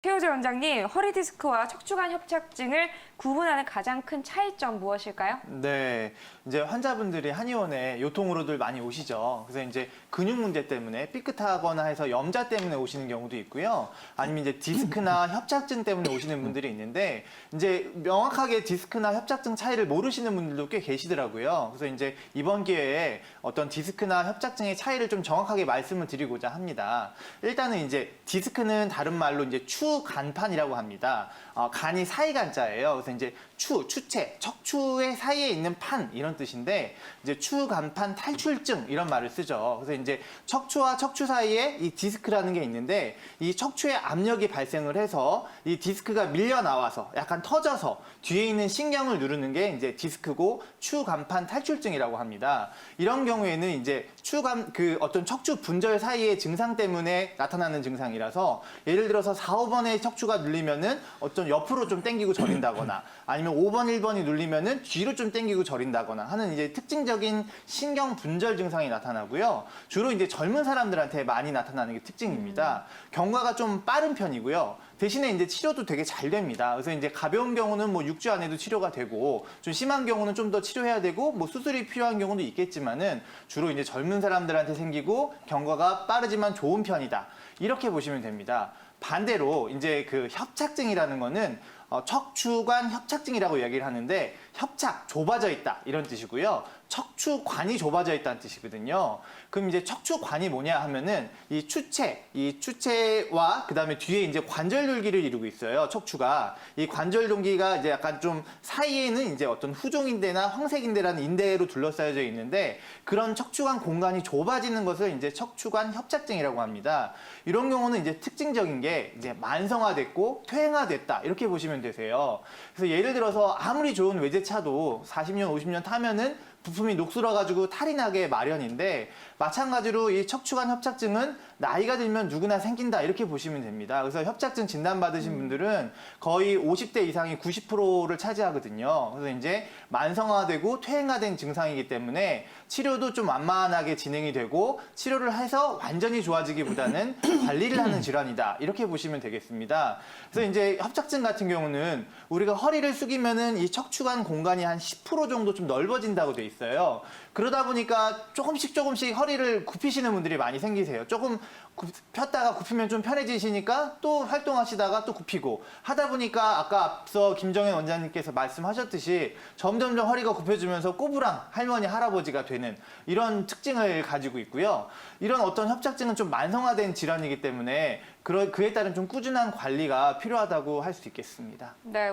최효재 원장님, 허리 디스크와 척추관 협착증을 구분하는 가장 큰 차이점 무엇일까요? 네, 이제 환자분들이 한의원에 요통으로들 많이 오시죠. 그래서 이제 근육 문제 때문에 삐끗하거나 해서 염좌 때문에 오시는 경우도 있고요. 아니면 이제 디스크나 협착증 때문에 오시는 분들이 있는데 이제 명확하게 디스크나 협착증 차이를 모르시는 분들도 꽤 계시더라고요. 그래서 이제 이번 기회에 어떤 디스크나 협착증의 차이를 좀 정확하게 말씀을 드리고자 합니다. 일단은 이제 디스크는 다른 말로 이제 추간판이라고 합니다. 간이 사이간자예요. 그래서 이제 추체, 척추의 사이에 있는 판 이런 뜻인데 이제 추간판 탈출증 이런 말을 쓰죠. 그래서 이제 척추와 척추 사이에 이 디스크라는 게 있는데 이 척추에 압력이 발생을 해서 이 디스크가 밀려 나와서 약간 터져서 뒤에 있는 신경을 누르는 게 이제 디스크고 추간판 탈출증이라고 합니다. 이런 경우에는 이제 어떤 척추 분절 사이의 증상 때문에 나타나는 증상이라서 예를 들어서 4, 5번의 척추가 눌리면은 어떤 옆으로 좀 당기고 저린다거나 아니면 5번, 1번이 눌리면은 뒤로 좀 당기고 저린다거나 하는 이제 특징적인 신경 분절 증상이 나타나고요. 주로 이제 젊은 사람들한테 많이 나타나는 게 특징입니다. 경과가 좀 빠른 편이고요. 대신에 이제 치료도 되게 잘 됩니다. 그래서 이제 가벼운 경우는 뭐 6주 안에도 치료가 되고 좀 심한 경우는 좀 더 치료해야 되고 뭐 수술이 필요한 경우도 있겠지만은 주로 이제 젊은 사람들한테 생기고 경과가 빠르지만 좋은 편이다. 이렇게 보시면 됩니다. 반대로 이제 그 협착증이라는 거는 척추관 협착증이라고 이야기를 하는데 협착, 좁아져 있다 이런 뜻이고요. 척추관이 좁아져 있다는 뜻이거든요. 그럼 이제 척추관이 뭐냐 하면은 이 추체와 그다음에 뒤에 이제 관절돌기를 이루고 있어요. 척추가 이 관절돌기가 이제 약간 좀 사이에는 이제 어떤 후종인대나 황색인대라는 인대로 둘러싸여져 있는데 그런 척추관 공간이 좁아지는 것을 이제 척추관 협착증이라고 합니다. 이런 경우는 이제 특징적인 게 이제 만성화됐고 퇴행화됐다 이렇게 보시면 되세요. 그래서 예를 들어서 아무리 좋은 외제차도 40년, 50년 타면은 부품이 녹슬어가지고 탈이 나게 마련인데 마찬가지로 이 척추관 협착증은 나이가 들면 누구나 생긴다 이렇게 보시면 됩니다. 그래서 협착증 진단받으신 분들은 거의 50대 이상이 90%를 차지하거든요. 그래서 이제 만성화되고 퇴행화된 증상이기 때문에 치료도 좀 완만하게 진행이 되고 치료를 해서 완전히 좋아지기보다는 관리를 하는 질환이다 이렇게 보시면 되겠습니다. 그래서 이제 협착증 같은 경우는 우리가 허리를 숙이면은 이 척추관 공간이 한 10% 정도 좀 넓어진다고 돼 있어요. 그러다 보니까 조금씩 허리를 굽히시는 분들이 많이 생기세요. 조금 폈다가 굽히면 좀 편해지시니까 또 활동하시다가 또 굽히고 하다 보니까 아까 앞서 김정현 원장님께서 말씀하셨듯이 점점점 허리가 굽혀지면서 꼬부랑 할머니, 할아버지가 되는 이런 특징을 가지고 있고요. 이런 어떤 협착증은 좀 만성화된 질환이기 때문에 그에 따른 좀 꾸준한 관리가 필요하다고 할 수 있겠습니다. 네.